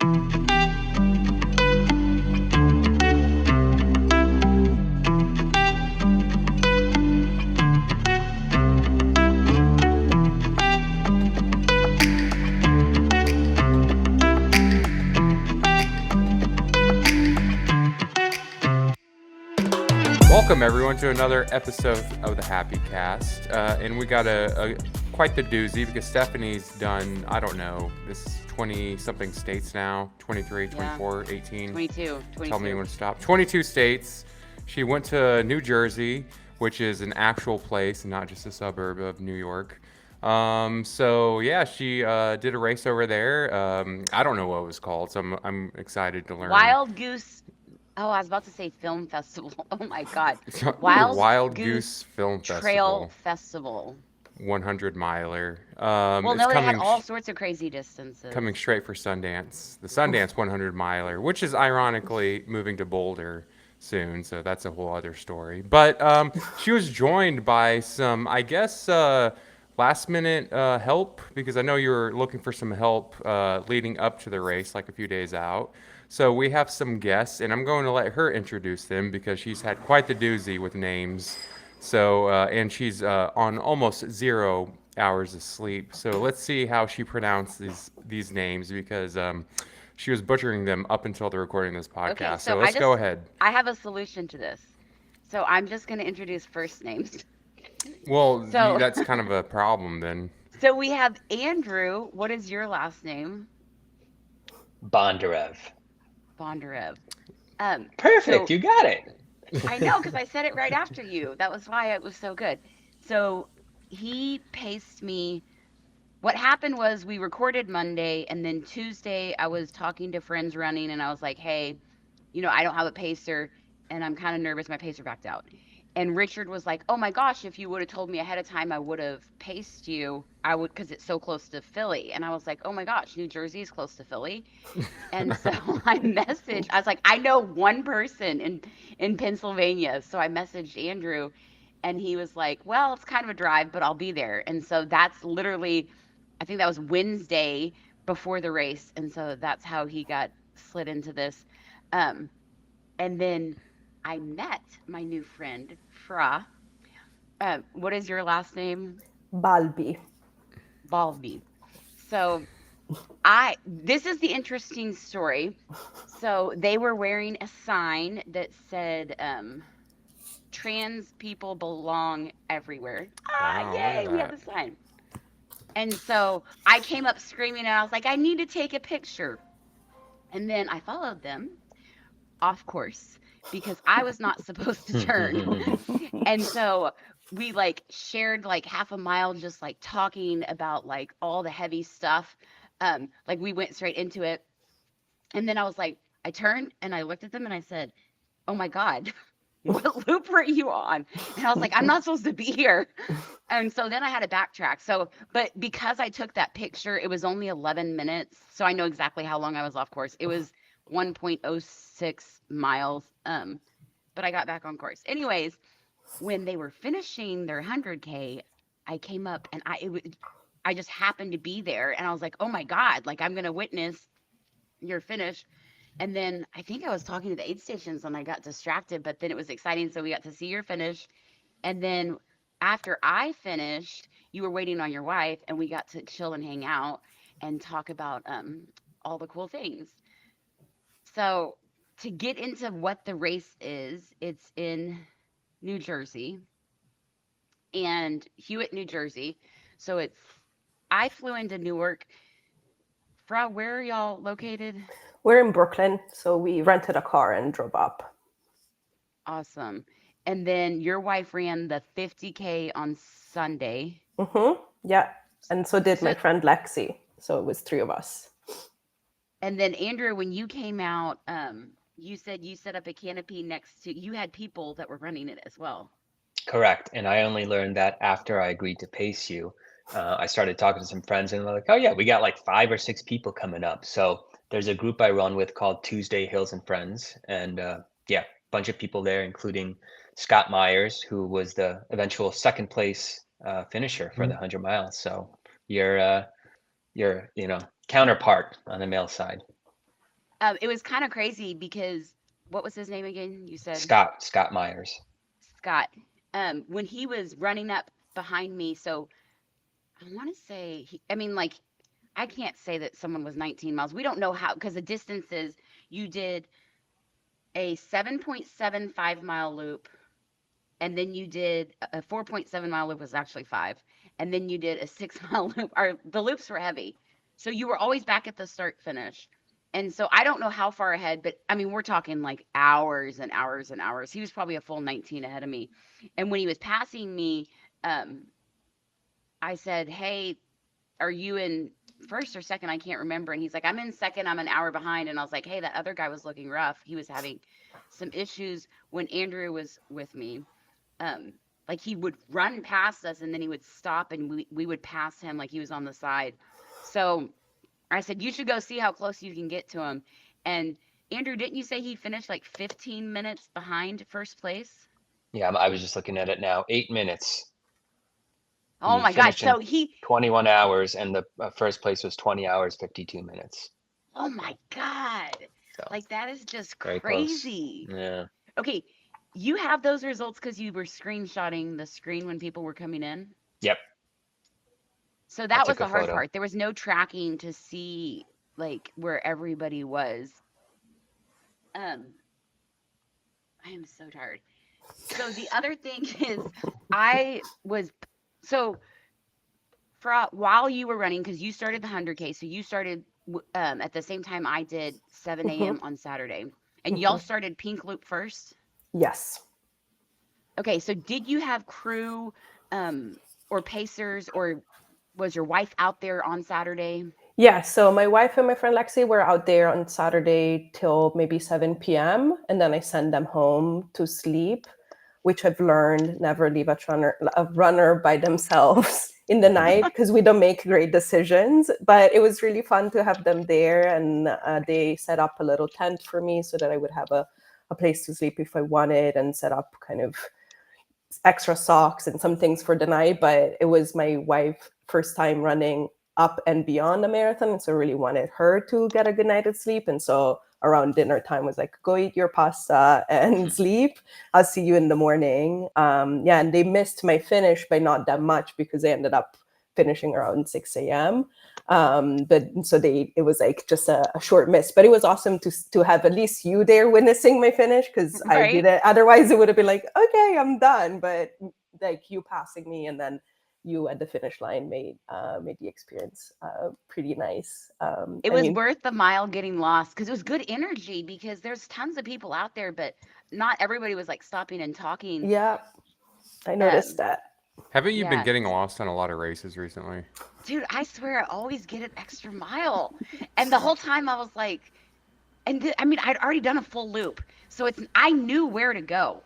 Welcome everyone to another episode of the Happy Cast, and we got a quite the doozy because Stephanie's done, I don't know, this 20 something states now, 23, 24, 18. 22. Tell me when to stop. 22 states. She went to New Jersey, which is an actual place, not just a suburb of New York. So yeah, she did a race over there. I don't know what it was called, so I'm excited to learn. Wild Goose. Oh, I was about to say film festival. Oh my God. Wild Goose Film Trail Festival. 100 miler. Well, no, they had all sorts of crazy distances. Coming straight for Sundance. The Sundance 100 miler, which is ironically moving to Boulder soon, so that's a whole other story. But she was joined by some, I guess, last minute help, because I know you were looking for some help leading up to the race, like a few days out. So we have some guests, and I'm going to let her introduce them because she's had quite the doozy with names. So, and she's on almost 0 hours of sleep. So let's see how she pronounces these names, because she was butchering them up until the recording of this podcast. Okay, so let's go ahead. I have a solution to this. So I'm just going to introduce first names. Well, that's kind of a problem then. So we have Andrew. What is your last name? Bondarev. So Perfect, you got it. I know, because I said it right after you. That was why it was so good. So he paced me. What happened was we recorded Monday, and then Tuesday I was talking to friends running, and I was like, hey, I don't have a pacer, and I'm kind of nervous. My pacer backed out. And Richard was like, oh my gosh, if you would have told me ahead of time, I would have paced you. I would, because it's so close to Philly. And I was like, oh my gosh, New Jersey is close to Philly. And so I was like, I know one person in Pennsylvania. So I messaged Andrew, and he was like, well, it's kind of a drive, but I'll be there. And so that's literally, I think that was Wednesday before the race. And so that's how he got slid into this. And then I met my new friend, Fra. What is your last name? Balbi. So this is the interesting story. So they were wearing a sign that said, trans people belong everywhere. Wow, yay, we have a sign. And so I came up screaming, and I was like, I need to take a picture. And then I followed them off course, because I was not supposed to turn. And so we shared half a mile, just talking about all the heavy stuff. We went straight into it. And then I was like, I turned and I looked at them and I said, oh my God, what loop were you on? And I was like, I'm not supposed to be here. And so then I had to backtrack. But because I took that picture, it was only 11 minutes. So I know exactly how long I was off course. It was 1.06 miles. But I got back on course. Anyways, when they were finishing their 100K, I came up and I just happened to be there, and I was like, oh my God, I'm going to witness your finish. And then I think I was talking to the aid stations and I got distracted, but then it was exciting. So we got to see your finish. And then after I finished, you were waiting on your wife, and we got to chill and hang out and talk about all the cool things. So to get into what the race is, it's in New Jersey, and Hewitt, New Jersey. So I flew into Newark. Fra, where are y'all located? We're in Brooklyn, so we rented a car and drove up. Awesome. And then your wife ran the 50K on Sunday. Yeah, and so did my friend Lexi. So it was 3 of us. And then Andrew, when you came out, you said you set up a canopy next to, you had people that were running it as well. Correct. And I only learned that after I agreed to pace you. I started talking to some friends, and they're like, oh yeah, we got 5 or 6 people coming up. So there's a group I run with called Tuesday Hills and Friends. And yeah, a bunch of people there, including Scott Myers, who was the eventual second place finisher for the 100 miles. So you're counterpart on the male side. It was kind of crazy because what was his name again? You said Scott Myers. Scott. When he was running up behind me, so I want to say, I mean, like, I can't say that someone was 19 miles. We don't know how, because the distances, you did a 7.75 mile loop, and then you did a 4.7 mile loop was actually 5, and then you did a 6 mile loop. The loops were heavy, so you were always back at the start finish. And so I don't know how far ahead, but I mean, we're talking like hours and hours and hours. He was probably a full 19 ahead of me. And when he was passing me, um, I said, "Hey, are you in first or second? I can't remember." And he's like, "I'm in second. I'm an hour behind." And I was like, "Hey, that other guy was looking rough. He was having some issues when Andrew was with me. Um, like he would run past us and then he would stop and we would pass him like he was on the side." So I said, "You should go see how close you can get to him." And Andrew, didn't you say he finished like 15 minutes behind first place? Yeah, I was just looking at it now. 8 minutes. Oh He my gosh. finished in So he, 21 hours, and the first place was 20 hours 52 minutes. oh my God. So Like that is just very close. crazy. Yeah. Okay. You have those results because you were screenshotting the screen when people were coming in. Yep. So I that was took a the hard photo. part. There was no tracking to see like where everybody was. Um, I am so tired. So the other thing is I was so while you were running because you started the 100K, so you started at the same time I did 7 Mhm, a.m. on Saturday, and y'all mhm. started Pink Loop first. Yes. Okay, so did you have crew or pacers, or was your wife out there on Saturday? Yeah, so my wife and my friend Lexi were out there on Saturday till maybe 7 p.m. And then I send them home to sleep, which I've learned never leave a runner by themselves in the night because we don't make great decisions. But it was really fun to have them there. And they set up a little tent for me so that I would have a place to sleep if I wanted and set up kind of extra socks and some things for the night. But it was my wife first time running up and beyond the marathon, and so I really wanted her to get a good night of sleep. And so around dinner time was like, go eat your pasta and sleep. I'll see you in the morning. Yeah, and they missed my finish by not that much because they ended up finishing around 6 a.m. But so it was like just a short miss, but it was awesome to have at least you there witnessing my finish because I Right. didn't. Otherwise, it would have been like, okay, I'm done. But like you passing me and then you at the finish line made the experience pretty nice. It I was mean, worth the mile getting lost because it was good energy because there's tons of people out there, but not everybody was like stopping and talking. yeah, I noticed Um, that. Haven't you been yeah, getting lost on a lot of races recently? dude, I swear I always get an extra mile. And the whole time I was like, I mean, I'd already done a full loop. So I knew where to go.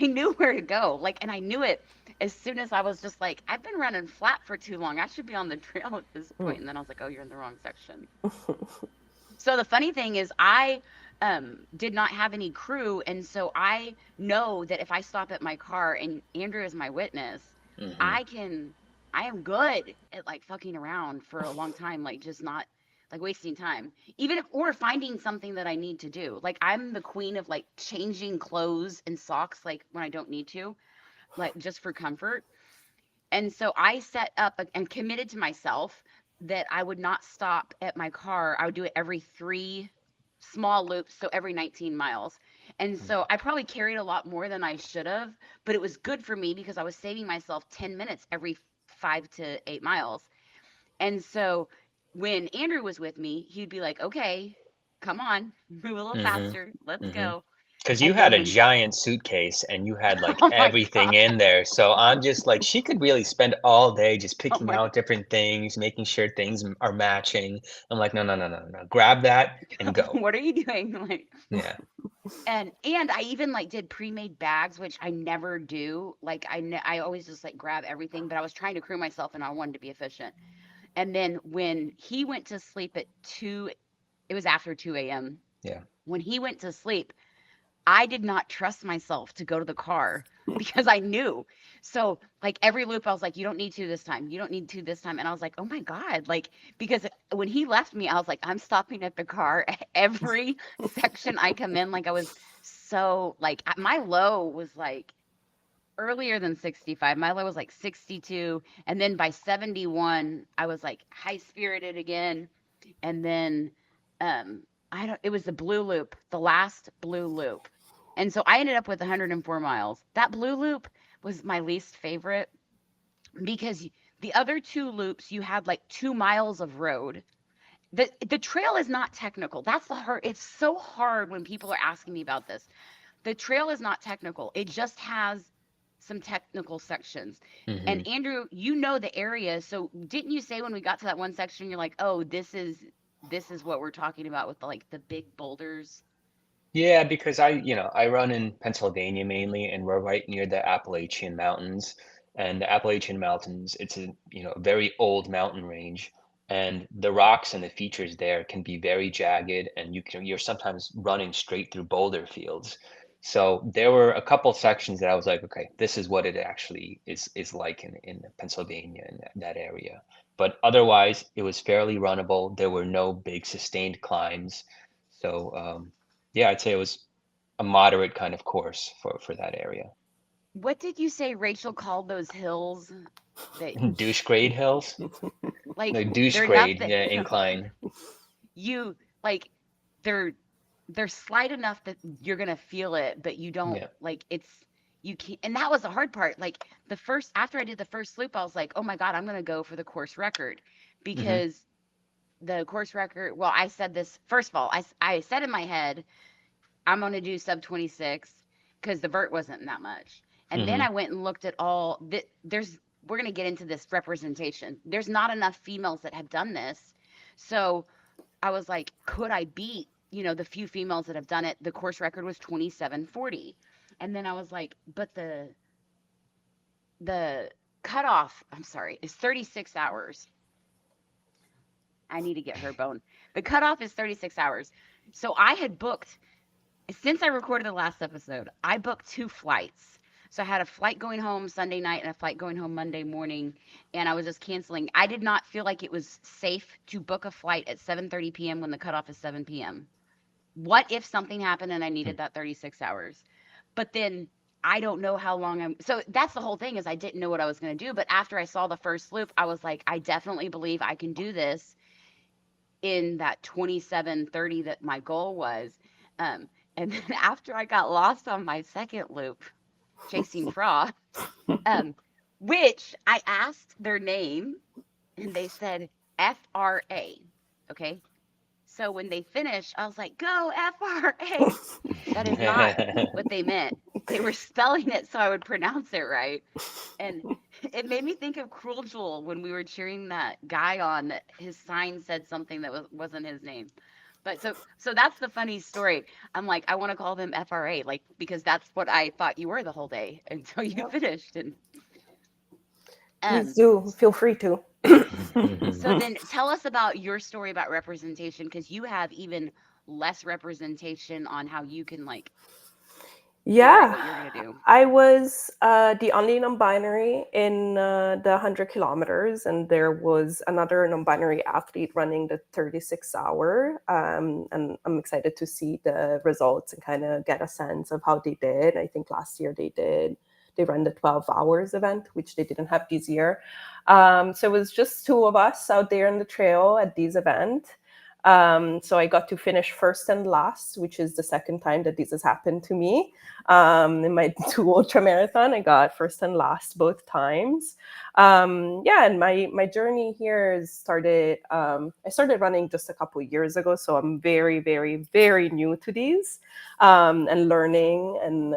I knew where to go. Like, and I knew it as soon as I was just like, I've been running flat for too long. I should be on the trail at this point. And then I was like, oh, you're in the wrong section. So the funny thing is, I did not have any crew, and so I know that if I stop at my car, and Andrew is my witness, Mm-hmm. I can, I am good at like fucking around for a long time, like just not like wasting time, even if or finding something that I need to do. Like I'm the queen of like changing clothes and socks, like when I don't need to, like just for comfort. And so I set up and committed to myself that I would not stop at my car. I would do it every 3 small loops, so every 19 miles. And so I probably carried a lot more than I should have, but it was good for me because I was saving myself 10 minutes every 5 to 8 miles. And so when Andrew was with me, he'd be like, okay, come on, move a little faster. Let's Mm-hmm. go. Because you And had then a when, giant suitcase and you had like oh my everything God, in there. So I'm just like, she could really spend all day just oh picking my, out different things, making sure things are matching. I'm like, no, no, no, no, no. Grab that and go. what are you doing? Like, Yeah. and I even like did pre-made bags, which I never do. Like I always just like grab everything, but I was trying to crew myself and I wanted to be efficient. And then when he went to sleep at 2, it was after 2 a.m. Yeah. When he went to sleep, I did not trust myself to go to the car because I knew. So, like every loop, I was like, you don't need to this time. You don't need to this time. And I was like, oh my God. Like, because when he left me, I was like, I'm stopping at the car every section I come in. Like I was so like my low was like earlier than 65. My low was like 62, and then by 71, I was like high spirited again. And then I don't. It was the blue loop, the last blue loop, and so I ended up with 104 miles. That blue loop was my least favorite because the other two loops you had like 2 miles of road. The trail is not technical. That's the hard. It's so hard when people are asking me about this. The trail is not technical. It just has some technical sections. Hmm. And Andrew, you know the area. So didn't you say when we got to that one section, you're like, oh, this is what we're talking about with the big boulders? Yeah, because I run in Pennsylvania mainly, and we're right near the Appalachian Mountains. And the Appalachian Mountains, it's a very old mountain range, and the rocks and the features there can be very jagged, and you're sometimes running straight through boulder fields. So there were a couple sections that I was like, okay, this is what it actually is like in Pennsylvania and that area. But otherwise, it was fairly runnable. There were no big sustained climbs. So yeah, I'd say it was a moderate kind of course for that area. What did you say Rachel called those hills that Douche grade hills, like no douche they're grade, nothing yeah, incline. you like they're they're slight enough that you're gonna feel it, but you don't Yeah. like it's you can't. And that was the hard part. Like the first after I did the first loop, I was like, oh my God, I'm gonna go for the course record Hmm. because the course record. Well, I said this first of all. I said in my head, I'm gonna do sub 26 because the vert wasn't that much. And then Hmm. I went and looked at all that there's. We're gonna get into this representation. There's not enough females that have done this, so I was like, could I beat, the few females that have done it? The course record was 27:40. And then I was like, but the cutoff, I'm sorry, is 36 hours. I need to get her bone. The cutoff is 36 hours. So I had booked, since I recorded the last episode, I booked 2 flights. So I had a flight going home Sunday night and a flight going home Monday morning, and I was just canceling. I did not feel like it was safe to book a flight at 7:30 p.m. when the cutoff is 7 p.m. What if something happened and I needed that 36 hours? But then I don't know how long I'm. So that's the whole thing is I didn't know what I was going to do. But after I saw the first loop, I was like, I definitely believe I can do this in that 27:30 that my goal was. And then after I got lost on my second loop, chasing Fra, um, which I asked their name and they said FRA. Okay. So when they finished, I was like, go FRA. That is not what they meant. They were spelling it so I would pronounce it right. And it made me think of Cruel Jewel when we were cheering that guy on that his sign said something that wasn't his name. But so that's the funny story. I'm like, I want to call them FRA, like because that's what I thought you were the whole day until you Yep. finished. And Please um do feel free to. so then tell us about your story about representation because you have even less representation on how you can like figure out what you're Yeah, gonna do. I was the only non-binary in the 100 kilometers, and there was another non-binary athlete running the 36-hour. And I'm excited to see the results and kind of get a sense of how they did. I think last year they ran the 12 hours event, which they didn't have this year. So it was just two of us out there on the trail at this event. So I got to finish first and last, which is the second time that this has happened to me. In my 2 ultra marathon, I got first and last both times. Yeah, and my journey here is started. I started running just a couple of years ago, so I'm very, very, very new to these, and learning and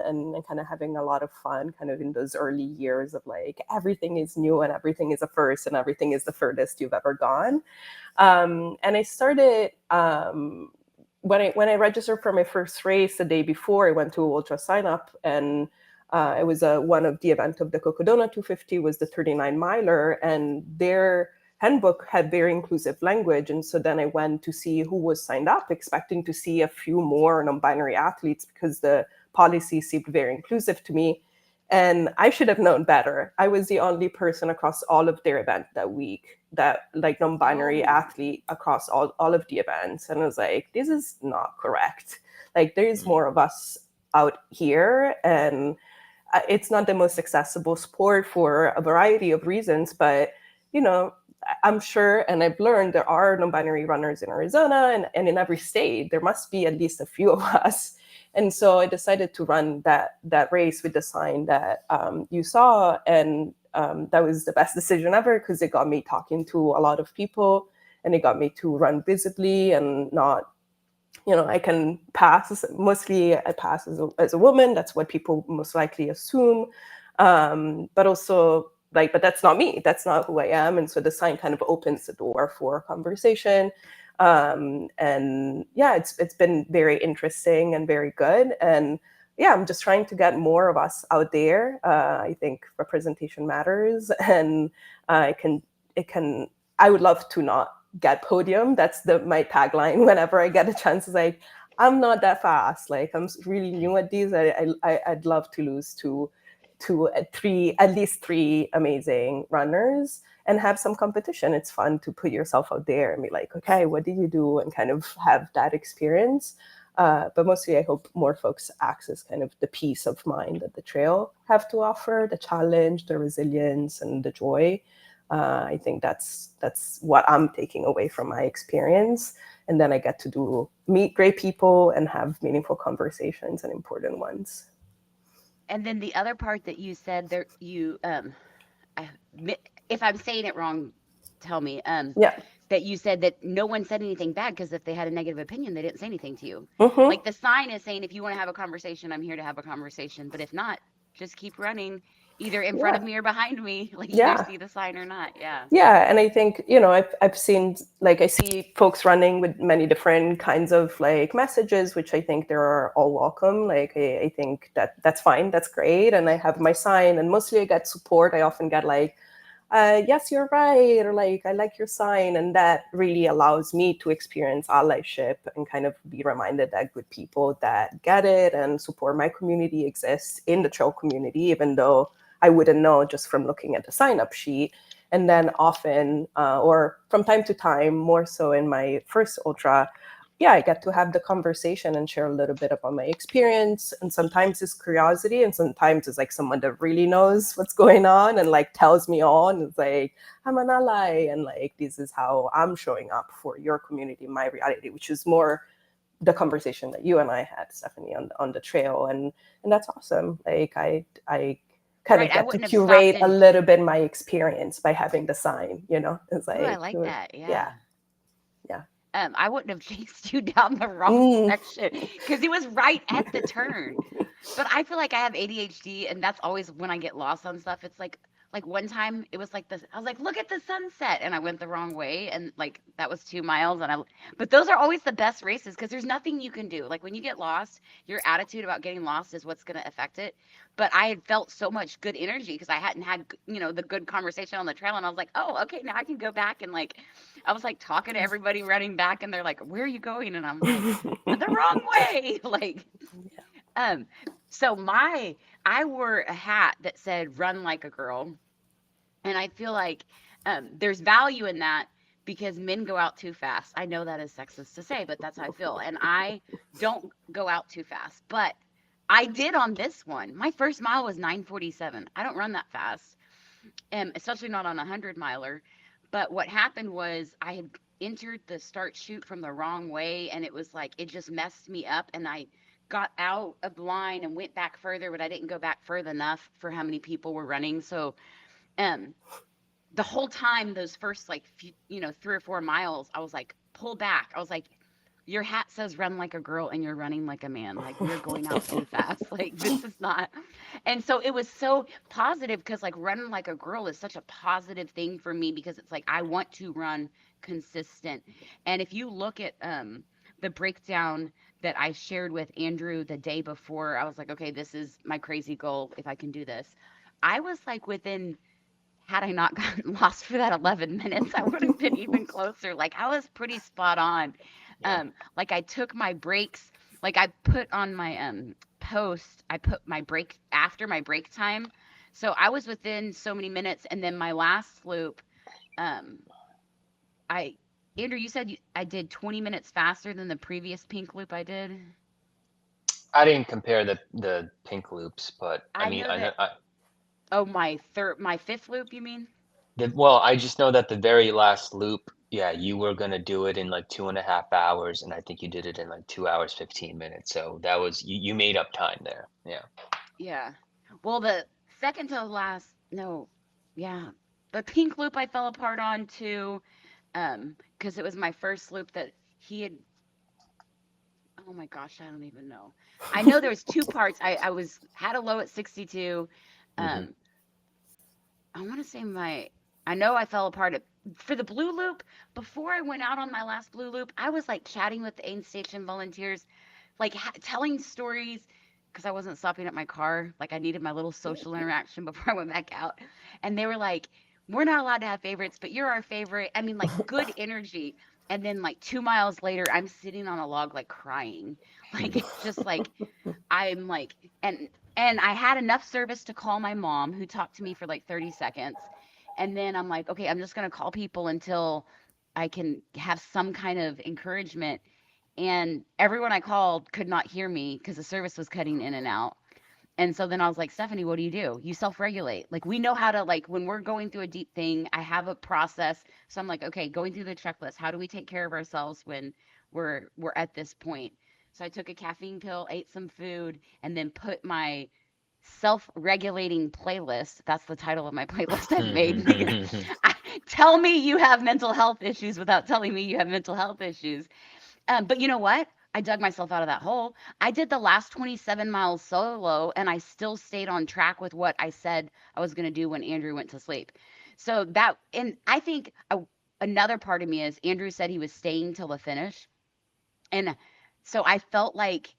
kind of having a lot of fun, kind of in those early years of like everything is new and everything is a first and everything is the furthest you've ever gone. And I started when I registered for my first race the day before. I went to ultra sign up, and it was one of the event of the Cocodona 250 was the 39 miler, and their handbook had very inclusive language. And so then I went to see who was signed up, expecting to see a few more non-binary athletes because the policy seemed very inclusive to me. And I should have known better. I was the only person across all of their event that week, that like non-binary Oh. athlete across all of the events. And I was like, this is not correct. Like, there's more of us out here, and it's not the most accessible sport for a variety of reasons, but you know, I'm sure, and I've learned, there are non-binary runners in Arizona, and in every state there must be at least a few of us. And so I decided to run that race with the sign that you saw, and that was the best decision ever, because it got me talking to a lot of people, and it got me to run visibly and not, I can pass. Mostly I pass as a woman. That's what people most likely assume. But also, but that's not me. That's not who I am. And so the sign kind of opens the door for conversation. And yeah, it's been very interesting and very good. And yeah, I'm just trying to get more of us out there. I think representation matters, and I would love to not get podium. That's my tagline whenever I get a chance. Is like, I'm not that fast. Like, I'm really new at these. I'd love to lose to at least three amazing runners and have some competition. It's fun to put yourself out there and be like, okay, what did you do? And kind of have that experience. But mostly I hope more folks access kind of the peace of mind that the trail have to offer, the challenge, the resilience, and the joy. I think that's what I'm taking away from my experience. And then I get to meet great people and have meaningful conversations, and important ones. And then the other part that you said there, if I'm saying it wrong, tell me. Yeah. That you said that no one said anything bad, because if they had a negative opinion, they didn't say anything to you. Mhm. Like, the sign is saying, if you want to have a conversation, I'm here to have a conversation. But if not, just keep running, either in front of me or behind me. Like, you either see the sign or not. Yeah. Yeah, and I think, I've seen, I see folks running with many different kinds of messages, which I think they're all welcome. Like, I think that's fine, that's great. And I have my sign, and mostly I get support. I often get yes, you're right, or I like your sign. And that really allows me to experience allyship and kind of be reminded that good people that get it and support my community exist in the trail community, even though I wouldn't know just from looking at the sign-up sheet. And then often, or from time to time, more so in my first ultra, I get to have the conversation and share a little bit about my experience. And sometimes it's curiosity, and sometimes it's someone that really knows what's going on and tells me all. And it's I'm an ally, and this is how I'm showing up for your community, my reality, which is more the conversation that you and I had, Stephanie, on the trail. And that's awesome. I kind of get to curate a little bit my experience by having the sign, It's I like that. Yeah. I wouldn't have chased you down the wrong section, because it was right at the turn. But I feel like I have ADHD, and that's always when I get lost on stuff. It's like one time it was this, I was like, look at the sunset, and I went the wrong way, and that was 2 miles, but those are always the best races, because there's nothing you can do. Like, when you get lost, your attitude about getting lost is what's going to affect it. But I had felt so much good energy, because I hadn't had the good conversation on the trail, and I was like, oh, okay, now I can go back. And I was talking to everybody running back, and they're like, where are you going? And I'm like, the wrong way. So I wore a hat that said "Run like a girl," and I feel like there's value in that, because men go out too fast. I know that is sexist to say, but that's how I feel. And I don't go out too fast, but I did on this one. My first mile was 9:47. I don't run that fast, especially not on a 100-miler. But what happened was, I had entered the start chute from the wrong way, and it was it just messed me up, and I got out of line and went back further, but I didn't go back further enough for how many people were running. So the whole time, those first 3 or 4 miles, I was pull back. I was your hat says "Run like a girl," and you're running like a man. You're going out too fast. This is not. And so it was so positive, because running like a girl is such a positive thing for me, because it's I want to run consistent. And if you look at the breakdown that I shared with Andrew the day before, I was okay, this is my crazy goal. If I can do this, I was within, had I not gotten lost for that 11 minutes, I would have been even closer. I was pretty spot on. I took my breaks. I put on my post, I put my break after my break time. So I was within so many minutes. And then my last loop, um, I, Andrew, you said I did 20 minutes faster than the previous pink loop I did. I didn't compare the pink loops, but I I mean, know I know. that. Oh, my fifth loop, you mean? Well, I just know that the very last loop, yeah, you were gonna do it in like 2.5 hours, and I think you did it in like 2 hours 15 minutes. So that was you made up time there. Yeah. Yeah. Well, the second to last, no, yeah, the pink loop I fell apart on too, because it was my first loop that he had. Oh my gosh, I don't even know. I know there was two parts. I was had a low at 62. Hmm. Um, I want to say I know I fell apart for the blue loop. Before I went out on my last blue loop, I was like chatting with the aid station volunteers, like telling stories because I wasn't stopping at my car. Like I needed my little social interaction before I went back out. And they were like, "We're not allowed to have favorites, but you're our favorite." I mean, like good energy. And then like 2 miles later, I'm sitting on a log like crying. Like it's just like I'm like and I had enough service to call my mom who talked to me for like 30 seconds. And then I'm like, okay, I'm just going to call people until I can have some kind of encouragement. And everyone I called could not hear me because the service was cutting in and out. And so then I was like, Stephanie, what do? You self-regulate. Like we know how to like when we're going through a deep thing, I have a process. So I'm like, okay, going through the checklist, how do we take care of ourselves when we're at this point? So I took a caffeine pill, ate some food, and then put my self-regulating playlist. That's the title of my playlist I've made because I, tell me you have mental health issues without telling me you have mental health issues. But you know what? I dug myself out of that hole. I did the last 27 miles solo and I still stayed on track with what I said I was going to do when Andrew went to sleep. So that, and I think another part of me is Andrew said he was staying till the finish. And so I felt like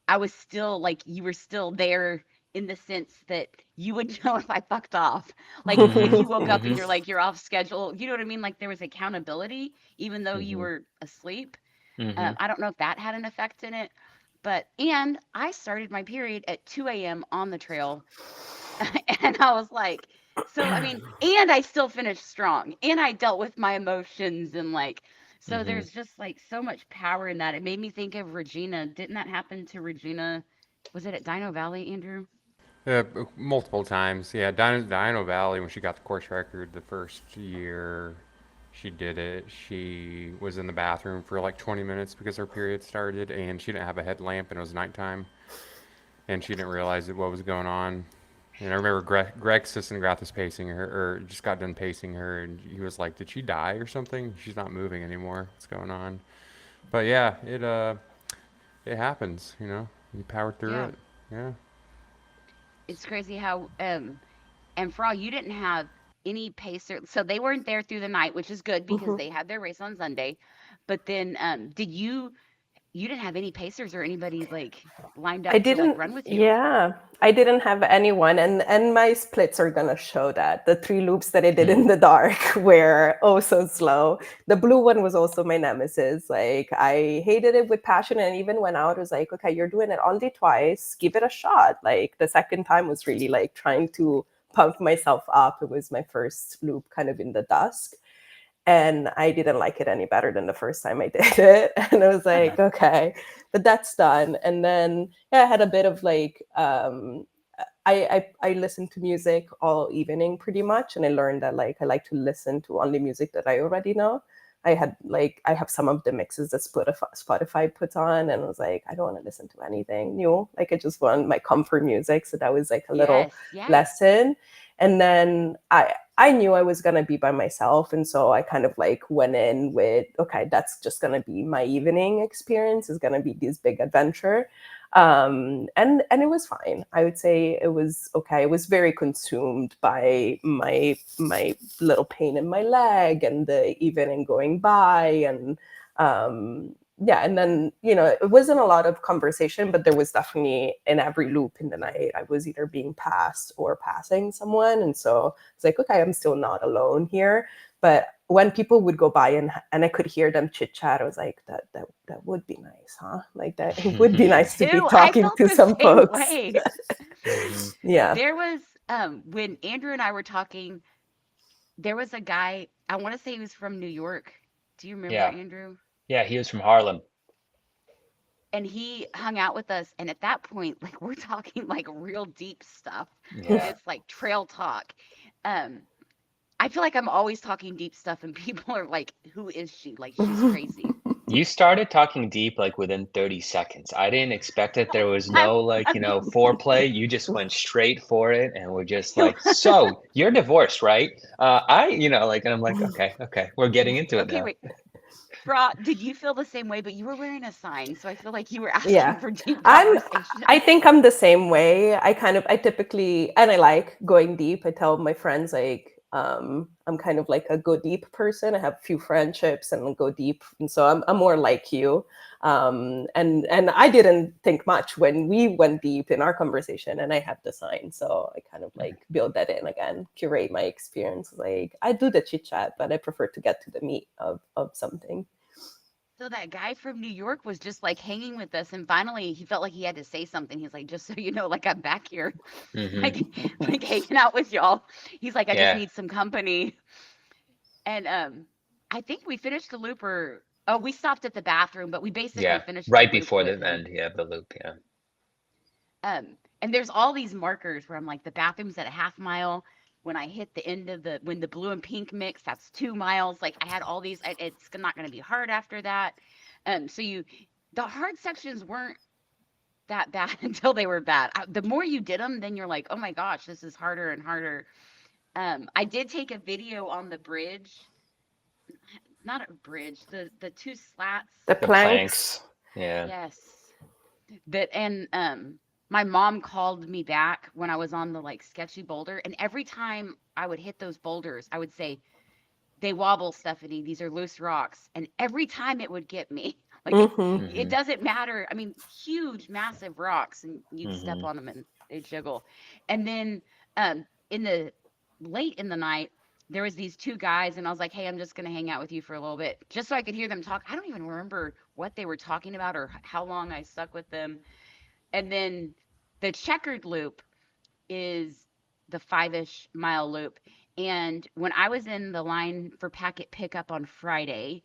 I was still like you were still there in the sense that you would know if I fucked off. Like if Hmm. you woke up and Hmm. you're off schedule, you know what I mean? Like there was accountability even though you Hmm. were asleep. Hmm. I don't know if that had an effect in it, but and I started my period at 2 a.m. on the trail, and I was like, so I mean, and I still finished strong, and I dealt with my emotions and like, so Hmm. there's just like so much power in that. It made me think of Regina. Didn't that happen to Regina? Was it at Dino Valley, Andrew? Multiple times. Yeah, Dino Valley, when she got the course record the first year she did it, she was in the bathroom for like 20 minutes because her period started and she didn't have a headlamp and it was nighttime and she didn't realize what was going on. And I remember Greg Sissengrath was pacing her, or just got done pacing her, and he was like, "Did she die or something? She's not moving anymore. What's going on?" But yeah, it happens. You power through Yeah, it. Yeah. it's crazy how and Fra, you didn't have any pacer, so they weren't there through the night, which is good because Mhm. they had their race on Sunday. But then, did you? You didn't have any pacers or anybody like lined I up to like didn't, run with you. yeah, I didn't have anyone, and my splits are gonna show that. The 3 loops that I did in the dark were oh so slow. The blue one was also my nemesis. Like I hated it with passion, and even went out, was like, okay, you're doing it only twice, give it a shot. Like the second time was really like trying to pump myself up. It was my first loop kind of in the dusk. And I didn't like it any better than the first time I did it. And I was like, okay, but that's done. And then yeah, I had a bit of like I listened to music all evening pretty much, and I learned that like I like to listen to only music that I already know. I have some of the mixes that Spotify puts on, and I was like, I don't want to listen to anything new. Like I just want my comfort music. So that was like a little Yes, yes. lesson. And then I knew I was gonna be by myself, and so I kind of like went in with, okay, that's just gonna be my evening experience. Is gonna be this big adventure, and it was fine. I would say it was okay. I was very consumed by my little pain in my leg and the evening going by, and yeah, and then it wasn't a lot of conversation, but there was definitely in every loop in the night I was either being passed or passing someone, and so it's like, okay, I'm still not alone here. But when people would go by and I could hear them chit chat, I was like, that would be nice, huh? Like that it would be nice to be Ew, I talking felt to the some same folks. way. Yeah. There was when Andrew and I were talking, there was a guy, I want to say he was from New York. Do you remember Yeah. Andrew? Yeah, he was from Harlem. And he hung out with us, and at that point, like, we're talking like real deep stuff. Yeah. It's like trail talk. Um, I feel like I'm always talking deep stuff, and people are like, "Who is she? Like, she's crazy." You started talking deep like within 30 seconds. I didn't expect it. There was no like, foreplay. You just went straight for it and we're just like, so you're divorced, right? And I'm like, okay, we're getting into it Okay, now. wait. Fra, did you feel the same way? But you were wearing a sign, so I feel like you were asking Yeah. for deep I conversation. think I'm the same way. I typically, and I like going deep. I tell my friends like I'm kind of like a go deep person. I have a few friendships and go deep, and so I'm more like you. And I didn't think much when we went deep in our conversation, and I had the sign, so I kind of like build that in again, curate my experience. Like I do the chit chat, but I prefer to get to the meat of something. So that guy from New York was just like hanging with us, and finally he felt like he had to say something. He's like, "Just so you know, like I'm back here, Mhm. like hanging out with y'all." He's like, "I just Yeah. need some company." And I think we finished the loop, or we stopped at the bathroom, but we basically Yeah. finished Right the loop before with the him. end, yeah, the loop, yeah. And there's all these markers where I'm like, the bathroom's at a half mile. When I hit the end of when the blue and pink mix, that's 2 miles. Like I had all these. It's not going to be hard after that. So the hard sections weren't that bad until they were bad. The more you did them, then you're like, oh my gosh, this is harder and harder. I did take a video on the bridge, not a bridge, the two slats. The The planks. Yeah. Yes. My mom called me back when I was on the like sketchy boulder, and every time I would hit those boulders, I would say, "They wobble, Stephanie. These are loose rocks." And every time it would get me. Like it Mhm. doesn't matter. I mean, huge, massive rocks, and you'd step Mhm. on them and they jiggle. And then in the late in the night, there was these two guys, and I was like, "Hey, I'm just gonna hang out with you for a little bit, just so I could hear them talk." I don't even remember what they were talking about or how long I stuck with them. And then the checkered loop is the 5-ish mile loop. And when I was in the line for packet pickup on Friday,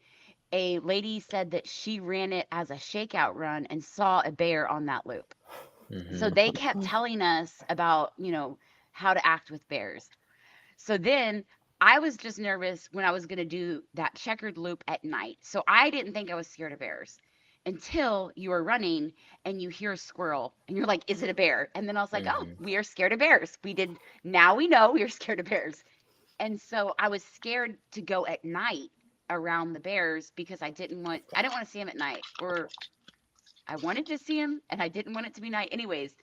a lady said that she ran it as a shakeout run and saw a bear on that loop. So Mhm. they kept telling us about, how to act with bears. So then I was just nervous when I was going to do that checkered loop at night. So I didn't think I was scared of bears until you are running and you hear a squirrel and you're like, is it a bear? And then I was like, oh, Mhm. we are scared of bears. Now we know we are scared of bears. And so I was scared to go at night around the bears because I didn't want to see them at night, or I wanted to see them and I didn't want it to be night anyways.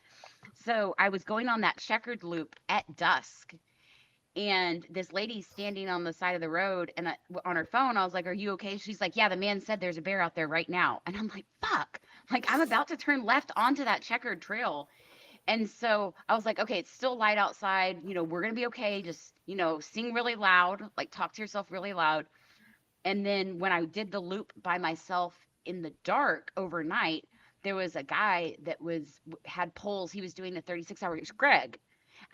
So I was going on that checkered loop at dusk, and this lady standing on the side of the road, and on her phone, I was like, "Are you okay?" She's like, "Yeah, the man said there's a bear out there right now." And I'm like, "Fuck!" Like I'm about to turn left onto that checkered trail, and so I was like, "Okay, it's still light outside. We're gonna be okay. Just sing really loud, like talk to yourself really loud." And then when I did the loop by myself in the dark overnight, there was a guy that had poles. He was doing the 36-hour. It was Greg.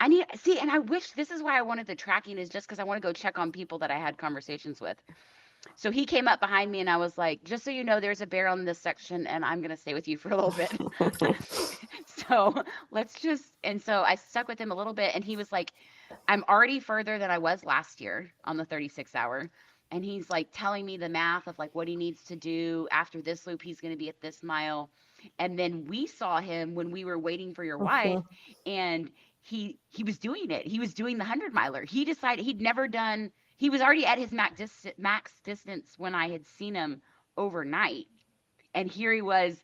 And I wish, this is why I wanted the tracking, is just because I want to go check on people that I had conversations with. So he came up behind me and I was like, just so you know, there's a bear on this section and I'm going to stay with you for a little bit. So and so I stuck with him a little bit, and he was like, I'm already further than I was last year on the 36-hour. And he's like telling me the math of like what he needs to do after this loop. He's going to be at this mile. And then we saw him when we were waiting for your wife, and he was doing it. He was doing the 100-miler. He decided he'd never done. He was already at his max distance when I had seen him overnight, and here he was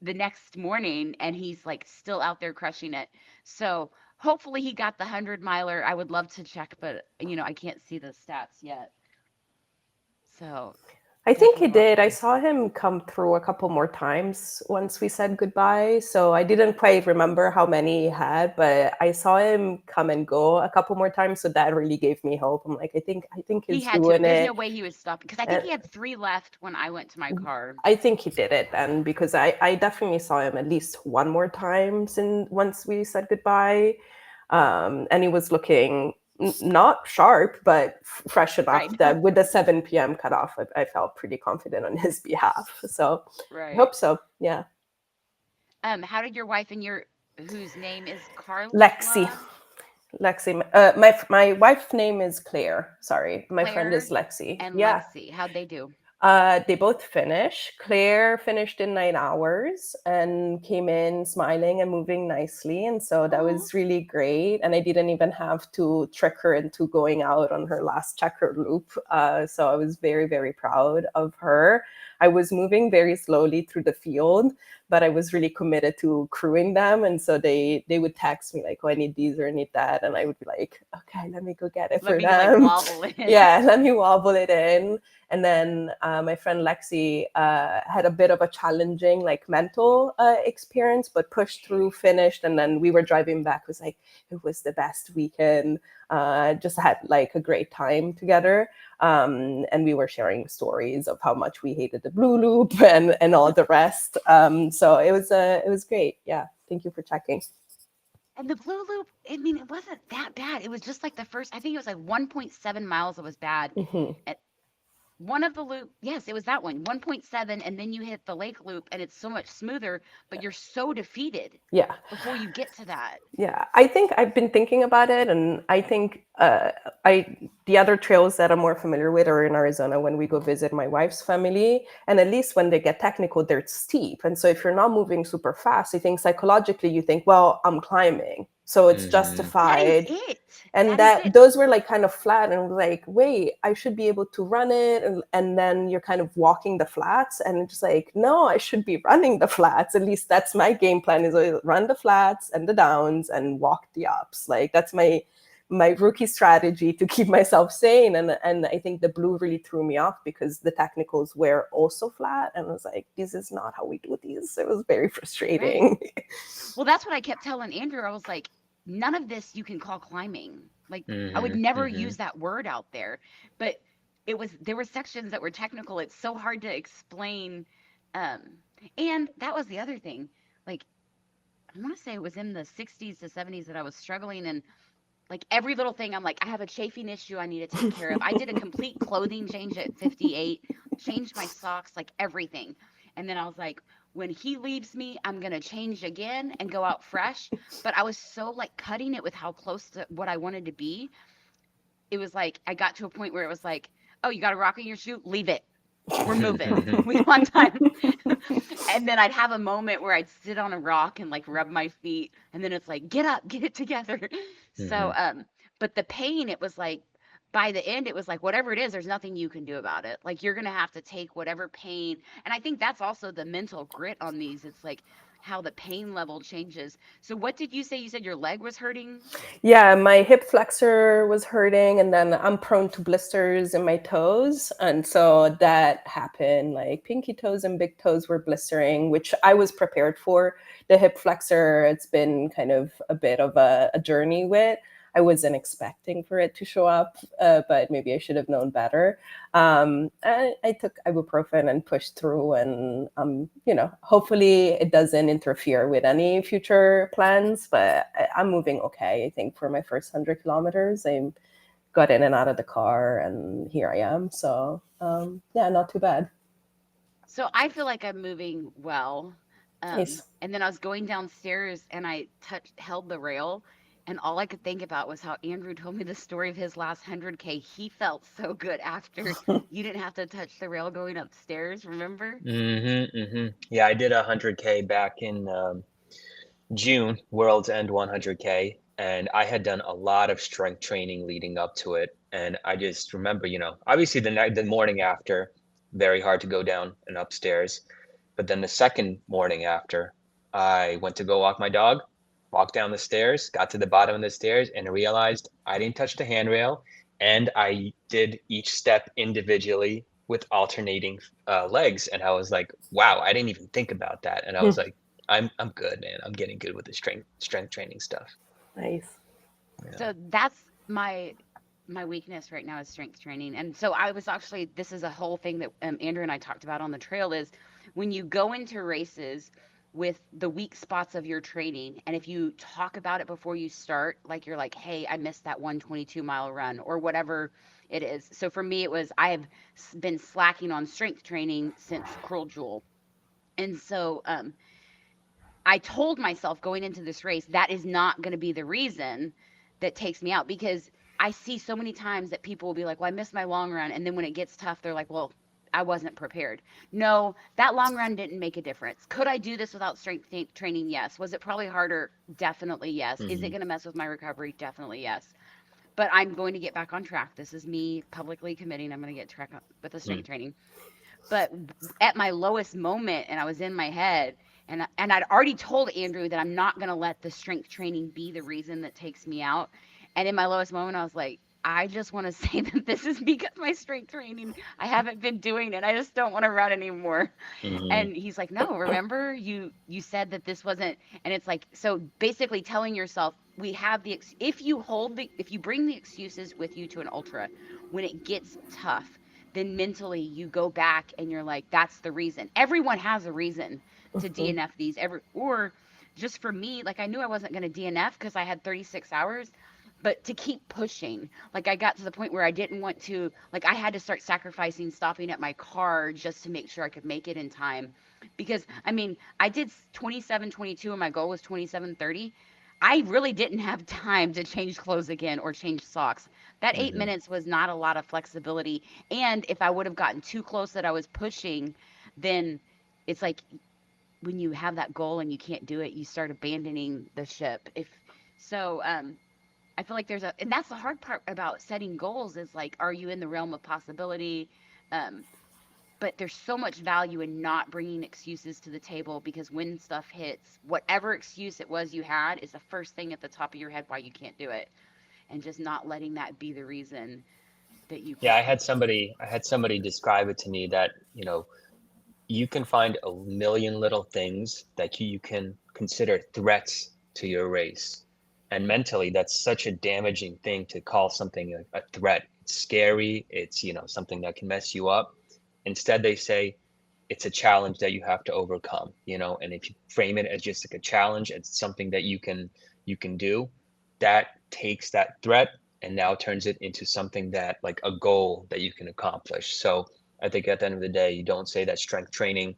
the next morning, and he's like still out there crushing it. So hopefully he got the 100-miler. I would love to check, but I can't see the stats yet. So I think he Definitely walk did. I away. saw him come through a couple more times once we said goodbye. So I didn't quite remember how many he had, but I saw him come and go a couple more times. So that really gave me hope. I'm like, I think He he's had to. doing There's no it. way he was stopping because I think And he had 3 left when I went to my car. I think he did it then because I definitely saw him at least one more time since once we said goodbye. And he was looking not sharp, but fresh enough Right. that with the 7 p.m. cutoff, I felt pretty confident on his behalf. So I Right. hope so. Yeah. How did your wife and your whose name is Lexi. Carla, Lexi. My wife's name is Claire. Sorry. My friend is Claire, Lexi. and Yeah. Lexi? How'd they do? They both finished. Claire finished in 9 hours and came in smiling and moving nicely. And so that Oh, was really great. And I didn't even have to trick her into going out on her last checker loop. So I was very, very proud of her. I was moving very slowly through the field, but I was really committed to crewing them. And so they would text me like, oh, I need these or I need that. And I would be like, okay, let me go get it let for me like them. wobble in. Yeah, let me wobble it in. And then my friend Lexi had a bit of a challenging, like mental experience, but pushed through, finished, and then we were driving back. It was like it was the best weekend. Just had like a great time together, and we were sharing stories of how much we hated the blue loop and all the rest. So it was great. Yeah, thank you for checking. And the blue loop, I mean, it wasn't that bad. It was just like the first, I think it was like 1.7 miles that was bad. Hmm. And one of the loop, yes, it was that one, 1.7, and then you hit the lake loop and it's so much smoother, but you're so defeated Yeah. before you get to that. Yeah, I think I've been thinking about it, and I think I the other trails that I'm more familiar with are in Arizona when we go visit my wife's family, and at least when they get technical, they're steep, and so if you're not moving super fast, I think psychologically you think, well, I'm climbing, so it's Hmm. That is justified. it. And That is that it. those were like kind of flat, and I was like, wait, I should be able to run it, and then you're kind of walking the flats, and it's just like, no, I should be running the flats. At least that's my game plan: is I run the flats and the downs and walk the ups. Like that's my rookie strategy to keep myself sane. And I think the blue really threw me off because the technicals were also flat, and I was like, this is not how we do these. It was very Right. frustrating. Well, that's what I kept telling Andrew. I was like, none of this you can call climbing. Like, I would Hmm. never Hmm. use that word out there. But there were sections that were technical. It's so hard to explain. Um, and that was the other thing. Like, I want to say it was in the 60s to 70s that I was struggling. And like every little thing, I'm like, I have a chafing issue I need to take care of. I did a complete clothing change at 58, changed my socks, like everything. And then I was like, when he leaves me, I'm going to change again and go out fresh. But I was so like cutting it with how close to what I wanted to be. It was like, I got to a point where it was like, oh, you got a rock in your shoe? Leave it. We're moving. We want time. And then I'd have a moment where I'd sit on a rock and like rub my feet. And then it's like, get up, get it together. Hmm. So, but the pain, it was like, by the end, it was like, whatever it is, there's nothing you can do about it. Like, you're going to have to take whatever pain. And I think that's also the mental grit on these. It's like how the pain level changes. So, what did you say? You said your leg was hurting? Yeah, my hip flexor was hurting, and then I'm prone to blisters in my toes. And so that happened. Like pinky toes and big toes were blistering, which I was prepared for. The hip flexor, it's been kind of a bit of a journey with. I wasn't expecting for it to show up, but maybe I should have known better. I took ibuprofen and pushed through, and hopefully it doesn't interfere with any future plans. But I'm moving okay. I think for my first 100 kilometers, I got in and out of the car, and here I am. So yeah, not too bad. So, I feel like I'm moving well. Nice. And then I was going downstairs and I held the rail. And all I could think about was how Andrew told me the story of his last 100K. He felt so good after you didn't have to touch the rail going upstairs, remember? Hmm. Hmm. Yeah, I did 100K back in June, World's End 100K, and I had done a lot of strength training leading up to it. And I just remember, obviously the morning after, very hard to go down and upstairs. But then the second morning after, I went to go walk my dog, walked down the stairs, got to the bottom of the stairs, and realized I didn't touch the handrail. And I did each step individually with alternating legs, and I was like, wow, I didn't even think about that. And I was like, I'm good, man. I'm getting good with the strength training stuff. Nice. Yeah. So that's my weakness right now is strength training. And so I was actually, this is a whole thing that Andrew and I talked about on the trail, is when you go into races with the weak spots of your training, and if you talk about it before you start, like you're like, hey, I missed that 122-mile run or whatever it is. So for me, it was, I have been slacking on strength training since Curl Jewel. And so I told myself going into this race, that is not going to be the reason that takes me out, because I see so many times that people will be like, well, I missed my long run. And then when it gets tough, they're like, well, I wasn't prepared. No, that long run didn't make a difference. Could I do this without strength training? Yes. Was it probably harder? Definitely yes. Is it going to mess with my recovery? Definitely yes. But I'm going to get back on track. This is me publicly committing. I'm going to get track with the strength training. But at my lowest moment, and I was in my head, and I'd already told Andrew that I'm not going to let the strength training be the reason that takes me out. And in my lowest moment, I was like, I just want to say that this is because my strength training, I haven't been doing it. I just don't want to run anymore. And he's like, no, remember you said that this wasn't. And it's like, so basically telling yourself, we have the, if you bring the excuses with you to an ultra, when it gets tough, then mentally you go back and you're like, that's the reason. Everyone has a reason to DNF these, or just for me, like I knew I wasn't going to DNF because I had 36 hours, but to keep pushing. Like I got to the point where I didn't want to, like I had to start sacrificing stopping at my car just to make sure I could make it in time. Because I mean, I did 27:22 and my goal was 27:30. I really didn't have time to change clothes again or change socks. That 8 minutes was not a lot of flexibility. And if I would have gotten too close that I was pushing, then it's like when you have that goal and you can't do it, you start abandoning the ship. If so, I feel like and that's the hard part about setting goals is like, are you in the realm of possibility? But there's so much value in not bringing excuses to the table, because when stuff hits, whatever excuse it was you had is the first thing at the top of your head why you can't do it, and just not letting that be the reason that you Yeah, can't. I had somebody describe it to me that, you can find a million little things that you can consider threats to your race. And mentally, that's such a damaging thing to call something a threat. It's scary. It's, something that can mess you up. Instead, they say it's a challenge that you have to overcome, and if you frame it as just like a challenge, it's something that you can do, that takes that threat and now turns it into something that, like, a goal that you can accomplish. So I think at the end of the day, you don't say that strength training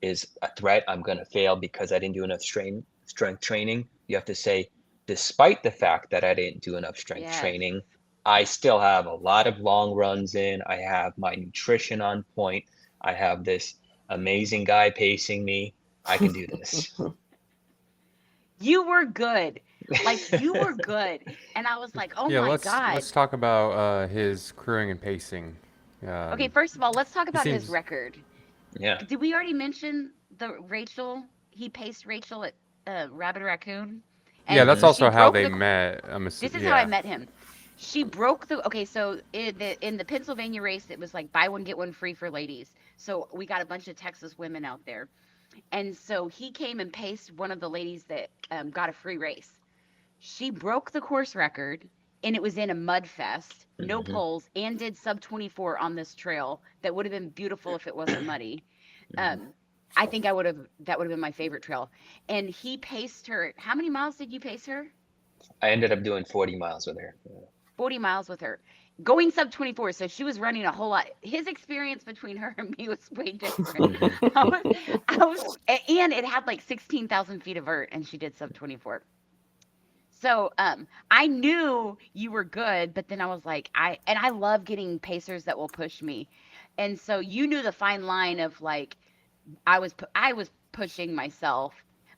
is a threat. I'm going to fail because I didn't do enough strength training. You have to say, despite the fact that I didn't do enough strength Yes. training, I still have a lot of long runs in. I have my nutrition on point. I have this amazing guy pacing me. I can do this. You were good. Like you were good. And I was like, oh Yeah, my let's God. talk about his crewing and pacing. Okay, first of all, let's talk about his seems- record. Yeah. Did we already mention the Rachel? He paced Rachel at Rabbit Raccoon. Yeah, that's she also how broke they the- met. This is how I met him. She broke the. Okay, so in the Pennsylvania race, it was like buy one get one free for ladies. So we got a bunch of Texas women out there, and so he came and paced one of the ladies that got a free race. She broke the course record, and it was in a mud fest, no poles, and did sub 24 on this trail that would have been beautiful if it wasn't muddy. I think that would have been my favorite trail. And he paced her. How many miles did you pace her? I ended up doing 40 miles with her. 40 miles with her, going sub 24. So she was running a whole lot. His experience between her and me was way different. And it had like 16,000 feet of vert, and she did sub 24. So I knew you were good, but then I was like, I love getting pacers that will push me. And so you knew the fine line of like, I was pushing myself,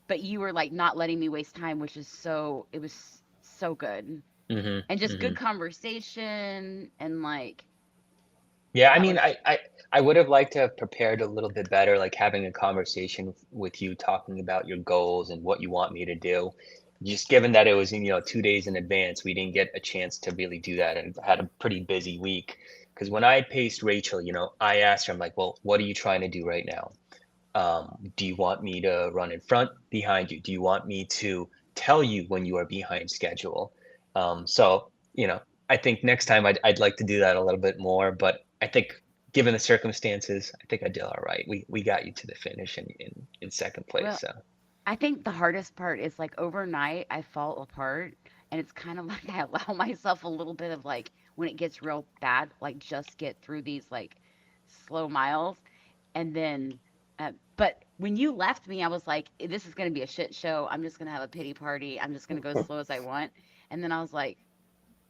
but you were like not letting me waste time, which is it was so good. And just good conversation and like. Yeah, I mean, I would have liked to have prepared a little bit better, like having a conversation with you, talking about your goals and what you want me to do. Just given that it was 2 days in advance, we didn't get a chance to really do that, and had a pretty busy week. Because when I paced Rachel, I asked her, I'm like, well, what are you trying to do right now? Do you want me to run in front, behind you? Do you want me to tell you when you are behind schedule? So, I think next time I'd like to do that a little bit more, but I think given the circumstances, I think I did all right. We got you to the finish in second place. Well, So I think the hardest part is like overnight I fall apart, and it's kind of like I allow myself a little bit of like when it gets real bad, like just get through these like slow miles. And then but when you left me, I was like, this is going to be a shit show. I'm just going to have a pity party. I'm just going to go as slow as I want. And then I was like,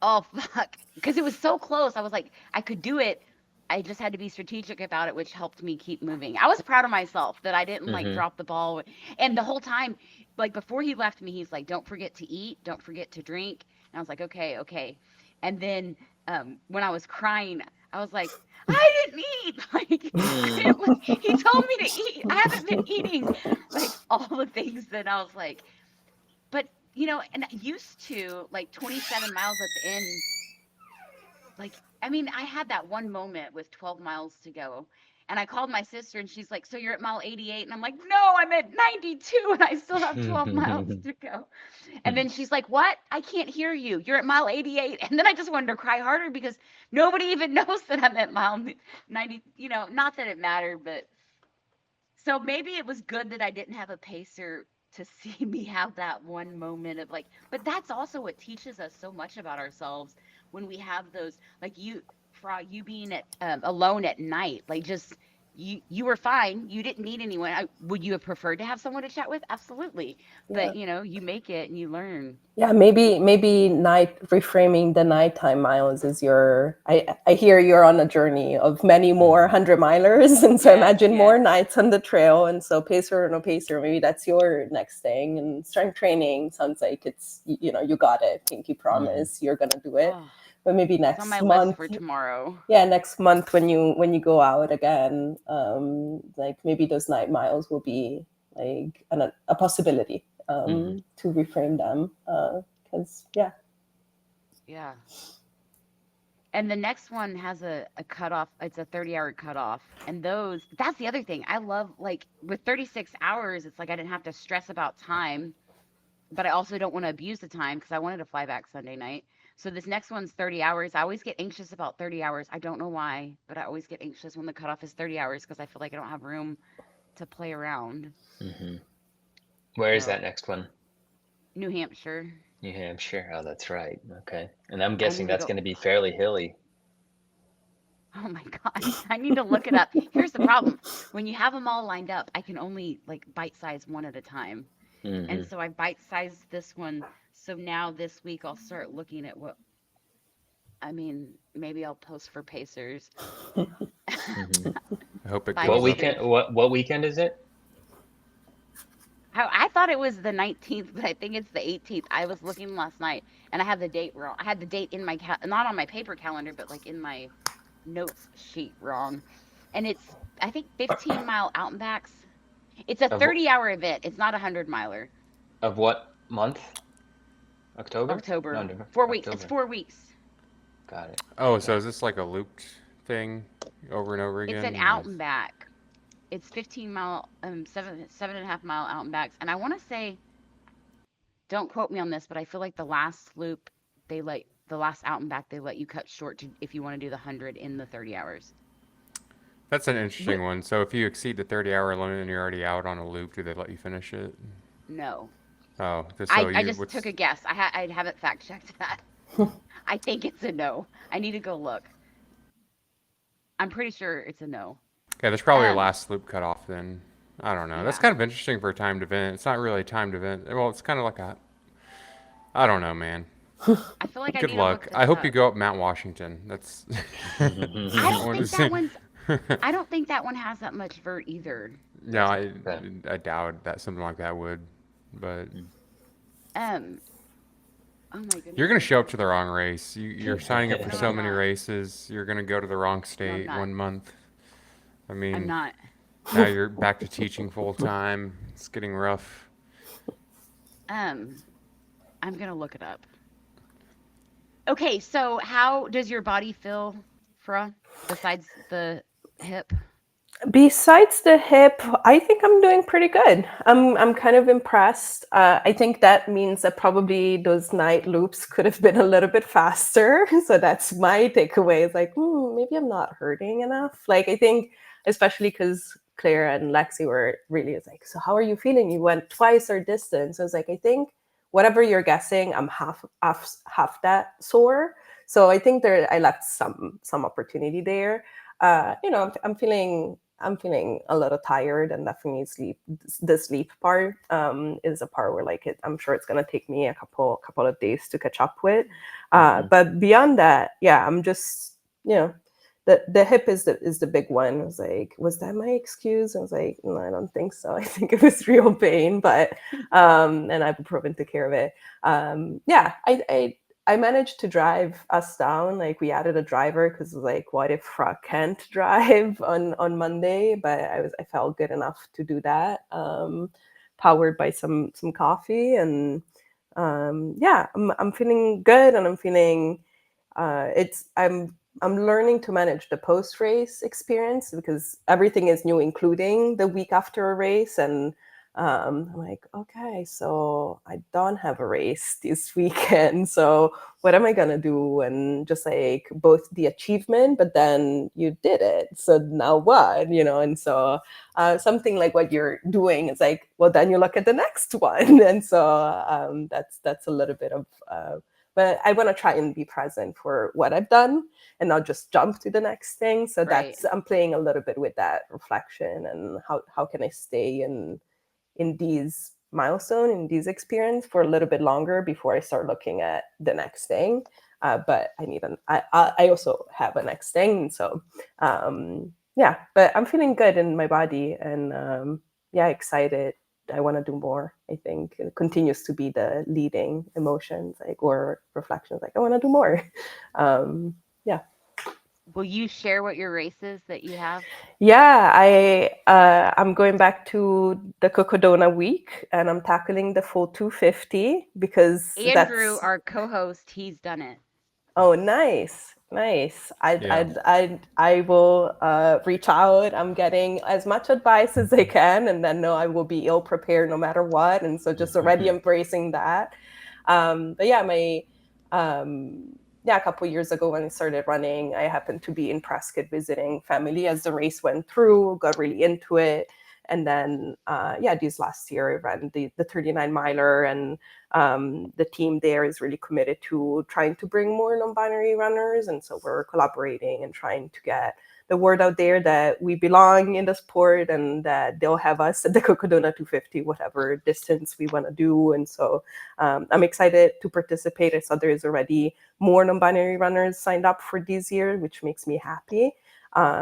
oh fuck, because it was so close. I was like, I could do it. I just had to be strategic about it, which helped me keep moving. I was proud of myself that I didn't like hmm drop the ball. And the whole time, like before he left me, he's like, don't forget to eat, don't forget to drink. And I was like, okay, okay. And then when I was crying, I was like, I didn't eat. Like he told me to eat. I haven't been eating like all the things that I was like, but and I used to like 27 miles at the end. Like, I mean, I had that one moment with 12 miles to go. And I called my sister and she's like, so you're at mile 88? And I'm like, no, I'm at 92 and I still have 12 miles to go. And then she's like, what? I can't hear you. You're at mile 88. And then I just wanted to cry harder because nobody even knows that I'm at mile 90. Not that it mattered, but so maybe it was good that I didn't have a pacer to see me have that one moment of like, but that's also what teaches us so much about ourselves when we have those, like you, Fra, you being at alone at night, like just you were fine. You didn't need anyone. Would you have preferred to have someone to chat with? Absolutely. Yeah. But you make it and you learn. Yeah, maybe night reframing the nighttime miles is your. I hear you're on a journey of many more 100 milers, and so Yes, imagine more yes. nights on the trail. And so pacer or no pacer, maybe that's your next thing. And strength training sounds like it's you got it. Pinky promise, you're gonna do it. Oh, But maybe it's on next my list month, for tomorrow. yeah, next month when you go out again, like maybe those night miles will be like a possibility to reframe them because yeah. Yeah. And the next one has a cutoff. It's a 30-hour cutoff. And that's the other thing. I love, like, with 36 hours, it's like I didn't have to stress about time, but I also don't want to abuse the time because I wanted to fly back Sunday night. So this next one's 30 hours. I always get anxious about 30 hours. I don't know why, but I always get anxious when the cutoff is 30 hours because I feel like I don't have room to play around. hmm Where is So, that next one? New Hampshire. New Hampshire. Oh, that's right. Okay. And I'm I guessing need to that's go. going to be fairly hilly. Oh my gosh, I need to look it up. Here's the problem. When you have them all lined up, I can only like bite size one at a time. hmm And so I bite sized this one. So now this week I'll start looking at I mean, maybe I'll post for Pacers. hmm I hope it Find What a goes up. street. weekend? What weekend is it? I thought it was the 19th, but I think it's the 18th. I was looking last night and I had the date wrong. I had the date in my not on my paper calendar, but like in my notes sheet wrong. And it's I think 15-mile out and backs. It's a Of 30-hour event. It's not a 100-miler. of what month? October? No, October. November. 4 weeks. It's October. 4 weeks. Got it. Oh, Okay. so is this like a looped thing over and over It's again? an out and back. It's 15-mile, 7.5 mile out and backs. And I want to say, don't quote me on this, but I feel like the last loop, the last out and back, they let you cut short if you want to do the 100 in the 30 hours. That's an Wh- interesting one. So if you exceed the 30-hour limit and you're already out on a loop, do they let you finish it? No. Oh, so I you just took what's a guess. I haven't fact checked that. I think it's a no. I need to go look. I'm pretty sure it's a no. okay? There's probably a Um, last loop cutoff then. I don't know. That's yeah. kind of interesting for a timed event. It's not really a timed event. Well, it's kind of like a. I don't know, man. I feel like I Good need to look luck. this I hope you up. go up Mount Washington. That's. I I don't want to think that see. one's I don't think that one has that much vert either. No, Okay. I doubt that something like that would, but Um, oh my you're goodness, gonna what's show up this? to the wrong race. You're signing up for No, so I'm many not. races. You're gonna go to the wrong No, I'm state not. 1 month. I I'm mean, not. now you're back to teaching full time. It's getting rough. Um, I'm gonna look it up. Okay, so how does your body feel Fra, besides the hip? Besides the hip, I think I'm doing pretty good. I'm kind of impressed. I think that means that probably those night loops could have been a little bit faster. So that's my takeaway. It's like, maybe I'm not hurting enough. Like I think, especially because Claire and Lexi were really like, so how are you feeling? You went twice our distance. I was like, I think whatever you're guessing, I'm half that sore. So I think I left some opportunity there. I'm feeling a little tired, and definitely the sleep part is a part where like I'm sure it's gonna take me a couple of days to catch up with. But beyond that, yeah, I'm just the hip is the big one. I was like, was that my excuse? I was like, no, I don't think so. I think it was real pain, but and ibuprofen took care of it. Yeah, I managed to drive us down. Like we added a driver because like, what if Fra can't drive on Monday? But I felt good enough to do that. Powered by some coffee, and yeah, I'm feeling good, and I'm feeling I'm learning to manage the post race experience because everything is new, including the week after a race, and I'm like, okay, so I don't have a race this weekend. So what am I gonna do? And just like both the achievement, but then you did it. So now what? And so something like what you're doing is like, well, then you look at the next one. And so that's a little bit of. But I want to try and be present for what I've done and not just jump to the next thing. So Right. I'm playing a little bit with that reflection and how can I stay in these milestone, in these experience for a little bit longer before I start looking at the next thing. But I also have a next thing. So yeah, but I'm feeling good in my body, and yeah, excited. I want to do more. I think it continues to be the leading emotions, like, or reflections, like I want to do more. Yeah. Will you share what your race is that you have? Yeah, I'm going back to the Cocodona week, and I'm tackling the full 250 because Andrew, our co-host, he's done it. oh, nice. Yeah. I will reach out. I'm getting as much advice as I can, and then know I will be ill prepared no matter what, and so just already embracing that. But yeah, a couple years ago when I started running, I happened to be in Prescott visiting family as the race went through, got really into it. And then, this last year I ran the 39 miler, and the team there is really committed to trying to bring more non-binary runners. And so we're collaborating and trying to get the word out there that we belong in the sport and that they'll have us at the Cocodona 250, whatever distance we want to do. And so I'm excited to participate. I saw there is already more non-binary runners signed up for this year, which makes me happy.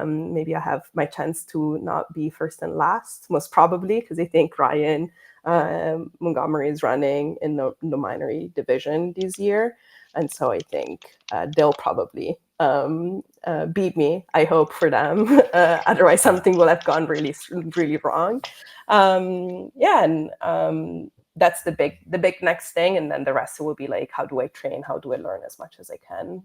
Maybe I have my chance to not be first and last, most probably, because I think Ryan Montgomery is running in the non-binary division this year. And so I think they'll probably beat me, I hope, for them. Otherwise, something will have gone really, really wrong. That's the big next thing, and then the rest will be like, how do I train? How do I learn as much as I can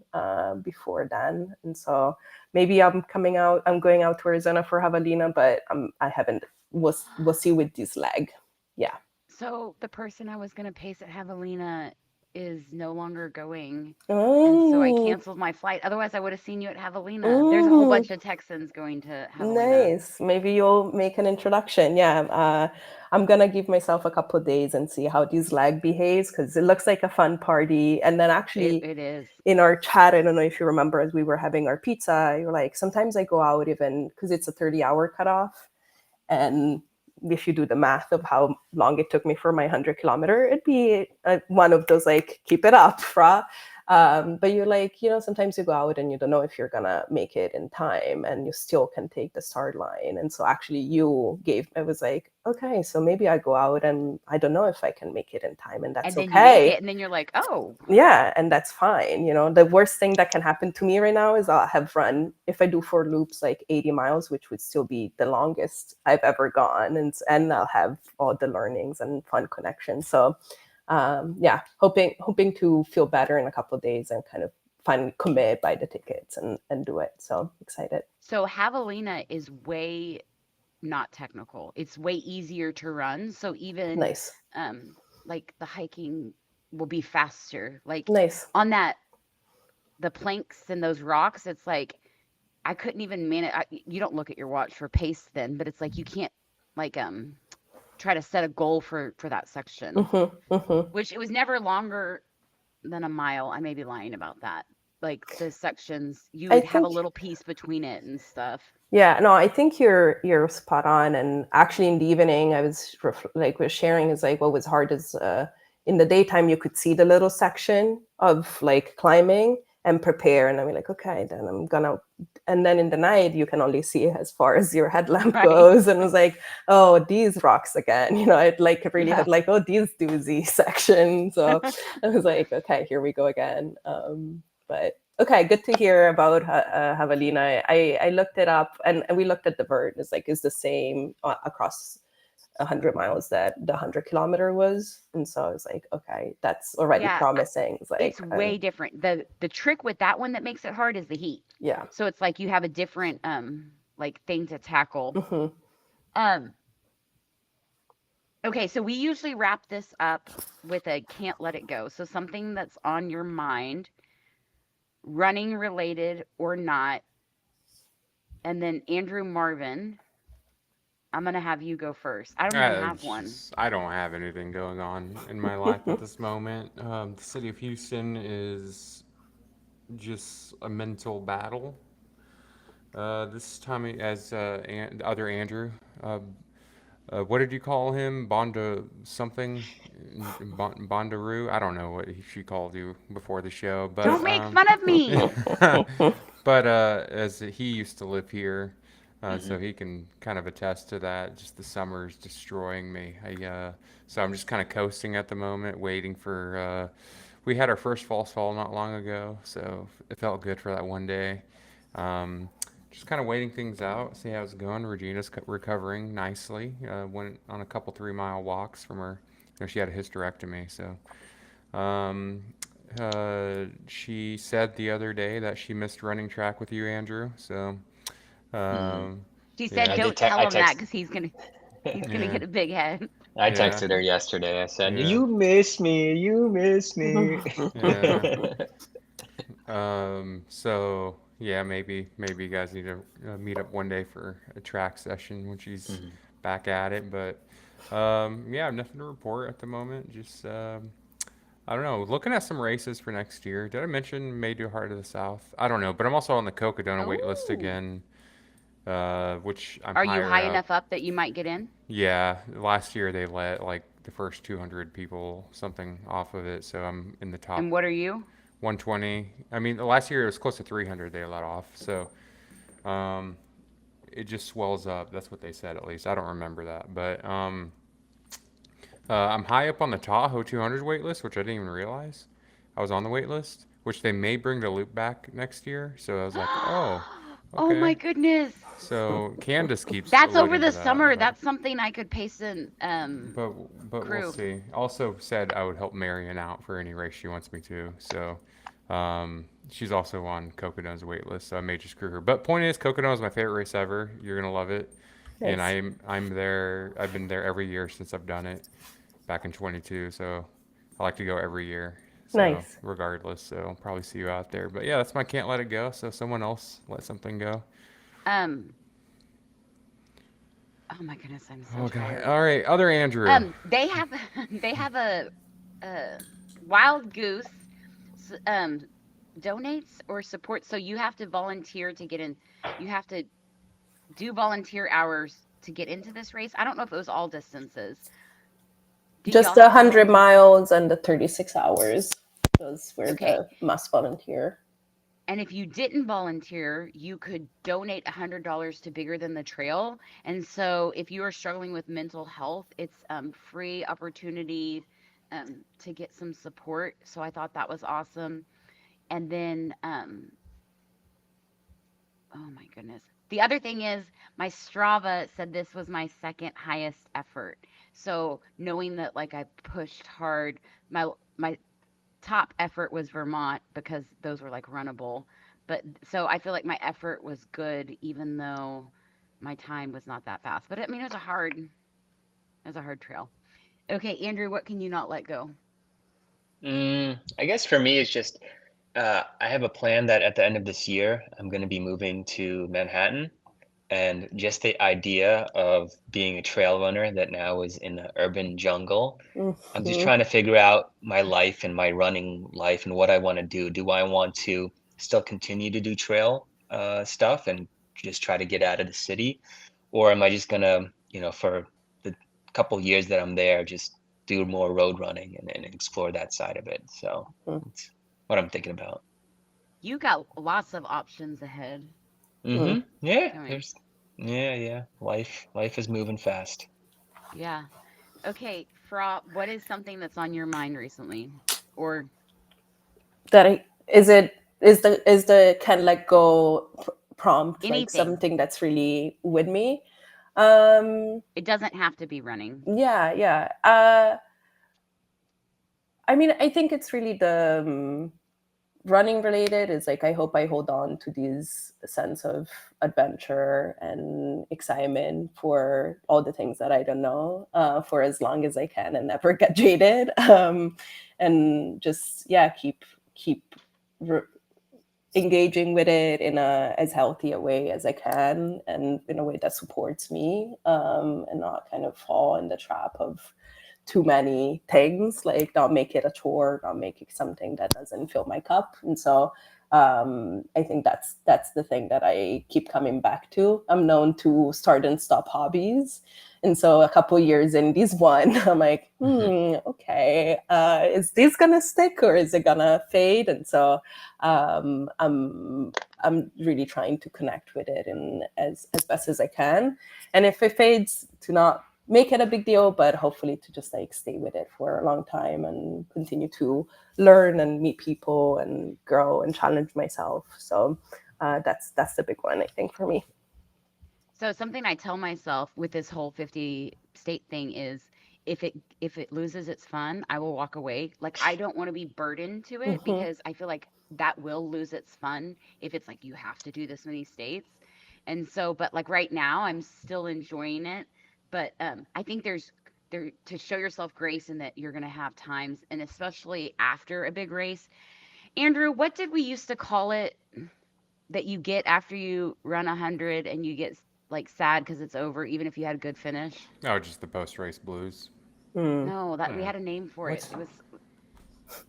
before then? And so maybe I'm going out to Arizona for Javelina, but I haven't. We'll see with this leg. Yeah. So the person I was going to pace at Javelina is no longer going. Oh. And so I canceled my flight. Otherwise, I would have seen you at Javelina. There's a whole bunch of Texans going to Javelina. Nice. Maybe you'll make an introduction. Yeah. I'm gonna give myself a couple of days and see how this leg behaves, because it looks like a fun party. And then actually, It is. in our chat, I don't know if you remember, as we were having our pizza, you're like, sometimes I go out even because it's a 30-hour cutoff, and if you do the math of how long it took me for my 100-kilometer, it'd be one of those like, keep it up, Fra. But you're like, sometimes you go out and you don't know if you're gonna make it in time, and you still can take the start line. And so actually I was like, okay, so maybe I go out and I don't know if I can make it in time, and that's and then okay. You make it, and then you're like, oh. Yeah, and that's fine. The worst thing that can happen to me right now is I'll have run, if I do 4 loops, like 80 miles, which would still be the longest I've ever gone, and I'll have all the learnings and fun connections. So hoping to feel better in a couple of days and kind of finally commit, buy the tickets, and do it. So excited. So Javelina is way not technical. It's way easier to run. So even Nice. like the hiking will be faster. Like Nice. on the planks and those rocks, it's like I couldn't even manage. You don't look at your watch for pace then, but it's like you can't like try to set a goal for that section, which it was never longer than a mile. I may be lying about that. Like the sections, you would have a little piece between it and stuff. Yeah, no, I think you're spot on. And actually, in the evening, I was was sharing is like what was hard is in the daytime you could see the little section of like climbing and prepare, and I'm like, okay, then I'm gonna. And then in the night, you can only see as far as your headlamp goes, and it was like, oh, these rocks again. It like really had like, oh, these doozy sections. So I was like, okay, here we go again. But okay, good to hear about Javelina. I looked it up, and we looked at the vert. It's like it's the same across 100 miles that the 100-kilometer was, and so I was like, okay, that's already promising. It's like it's way different. The trick with that one that makes it hard is the heat. Yeah. So it's like you have a different like thing to tackle. Okay, so we usually wrap this up with a can't let it go. So something that's on your mind, running related or not. And then Andrew Marvin, I'm going to have you go first. I don't even have one. I don't have anything going on in my life at this moment. The city of Houston is just a mental battle. This time, as the other Andrew, what did you call him? Bonda something? Bondaroo? I don't know what she called you before the show. But don't make fun of me! But as he used to live here, so he can kind of attest to that. Just the summer's destroying me. So I'm just kind of coasting at the moment, waiting for. We had our first false fall not long ago, so it felt good for that one day. Just kind of waiting things out, see how it's going. Regina's recovering nicely. Went on a couple 3-mile walks from her. She had a hysterectomy, so. She said the other day that she missed running track with you, Andrew. So. She said, "Don't tell him that because he's gonna get a big head." I texted her yesterday. I said, "You miss me. You miss me." So yeah, maybe you guys need to meet up one day for a track session when she's back at it. But yeah, nothing to report at the moment. Just I don't know. Looking at some races for next year. Did I mention May do Heart of the South? I don't know, but I'm also on the Cocodona wait list again. Which I'm. Are you high enough up that you might get in? Yeah, last year they let like the first 200 people something off of it, so I'm in the top. And what are you? 120. I mean, last year it was close to 300 they let off, so it just swells up. That's what they said, at least. I don't remember that, but I'm high up on the Tahoe 200 wait list, which I didn't even realize I was on the wait list, which they may bring the loop back next year. So I was like, oh. Okay. Oh my goodness. So Candace keeps. That's over the summer. That's something I could pace in. But crew. We'll see. Also said I would help Marion out for any race she wants me to. So she's also on Cocodona's wait list. So I may just crew her. But point is, Cocodona is my favorite race ever. You're gonna love it. Nice. And I'm there. I've been there every year since I've done it. Back in 22. So I like to go every year. So, nice. Regardless, so I'll probably see you out there. But yeah, that's my can't let it go. So someone else let something go. Oh my goodness, I'm so tired. All right, other Andrew. They have a Wild Goose donates or supports. So you have to volunteer to get in. You have to do volunteer hours to get into this race. I don't know if it was all distances. Just the 100 miles and the 36 hours. Those were the must volunteer. And if you didn't volunteer, you could donate $100 to Bigger Than the Trail. And so if you are struggling with mental health, it's free opportunity to get some support. So I thought that was awesome. And then, oh my goodness. The other thing is my Strava said this was my second highest effort. So knowing that like I pushed hard, my top effort was Vermont because those were like runnable. But so I feel like my effort was good even though my time was not that fast. But I mean, it was a hard trail. Okay, Andrew, what can you not let go? I guess for me, it's just I have a plan that at the end of this year, I'm going to be moving to Manhattan. And just the idea of being a trail runner that now is in the urban jungle, I'm just Mhm. trying to figure out my life and my running life and what I want to do. Do I want to still continue to do trail stuff and just try to get out of the city? Or am I just gonna, for the couple years that I'm there, just do more road running and explore that side of it? So it's what I'm thinking about. You got lots of options ahead. Mm. Yeah, I mean, yeah. Life is moving fast. yeah. Okay, Fra, what is something that's on your mind recently? Or Is the can let go prompt like anything. something that's really with me? Um, It doesn't have to be running. yeah. I mean, I think it's really the running related. Is like I hope I hold on to these sense of adventure and excitement for all the things that I don't know for as long as I can and never get jaded. And just keep re- engaging with it in a as healthy a way as I can and in a way that supports me, and not kind of fall in the trap of too many things, like not make it a chore, not make it something that doesn't fill my cup. And so I think that's the thing that I keep coming back to. I'm known to start and stop hobbies. And so a couple years in this one, I'm like, okay, is this gonna stick or is it gonna fade? And so I'm really trying to connect with it and as best as I can. And if it fades, to not make it a big deal, but hopefully to just like stay with it for a long time and continue to learn and meet people and grow and challenge myself. So that's the big one, I think, for me. So something I tell myself with this whole 50 state thing is if it loses its fun, I will walk away. Like I don't want to be burdened to it Hmm. because I feel like that will lose its fun if it's like you have to do this many states. And so but like right now I'm still enjoying it, but I think there to show yourself grace in that you're going to have times and especially after a big race. Andrew, what did we used to call it that you get after you run 100 and you get like sad because it's over, even if you had a good finish? Oh, just the post race blues. Mm. No, that we Yeah. had a name for it. What's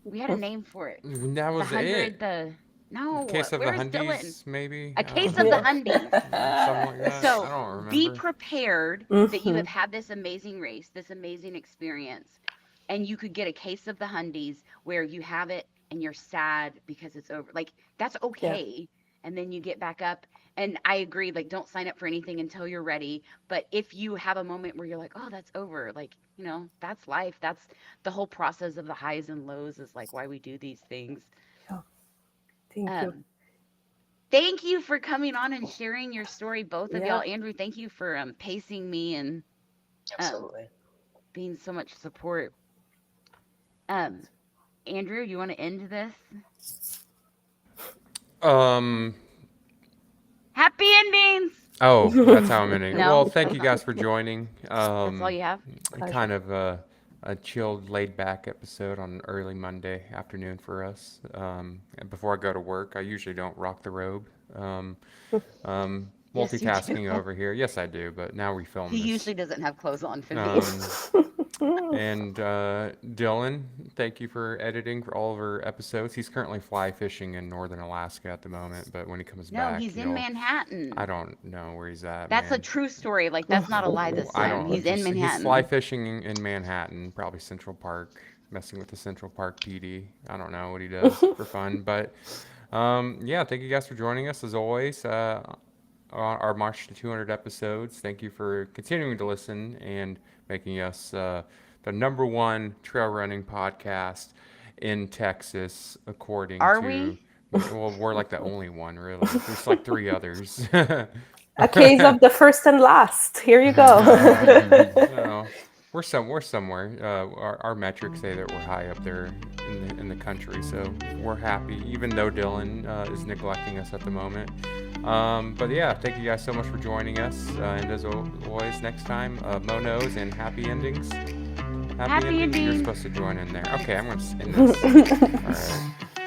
We had a name for it. that The was it? hundred, the no, Case of the where is Dylan? Hundies, maybe. A I don't case of the know. Yeah. Hundies. Something like that. I So don't be remember. prepared that you Hmm. have had this amazing race, this amazing experience, and you could get a case of the Hundies where you have it and you're sad because it's over. Like that's Yeah. okay. And then you get back up. And I agree, like don't sign up for anything until you're ready. But if you have a moment where you're like, oh, that's over, like, that's life. That's the whole process of the highs and lows is like why we do these things. Yeah. Thank you. Um, Thank you for coming on and sharing your story, both of Yeah. y'all. Andrew, thank you for pacing me and um, Absolutely. being so much support. Um, Andrew, you want to end this? Um. Happy endings. Oh, that's how I'm ending it. Well, No, thank you guys for joining. that's all you have. Kind Pleasure. of a chilled, laid back episode on an early Monday afternoon for us. And before I go to work, I usually don't rock the robe. Yes, you do. Multitasking over here. Yes, I do, but now we film He this. usually doesn't have clothes on for Um, these. and Dylan, thank you for editing for all of our episodes. He's currently fly fishing in northern Alaska at the moment, but when he comes No, back, he's in I Manhattan. don't know where he's at, That's a man. true story. Like that's not a lie this I time. don't He's in just he's fly Manhattan. fishing in Manhattan, probably Central Park, messing with the Central Park PD. I don't know what he does for fun, but yeah, thank you guys for joining us as always. On our March to 200 episodes. Thank you for continuing to listen and making us the number one trail running podcast in Texas, according Are to. we? Well, we're like the only one, really. There's like three others. A case of the first and last. Here you go. No, no. we're somewhere. Our metrics say that we're high up there in the country, so we're happy, even though Dylan is neglecting us at the moment. But yeah, thank you guys so much for joining us. And as always, next time, Monos and happy endings. Happy endings. You're endings. supposed to join in there. Okay, I'm going to end this. All right.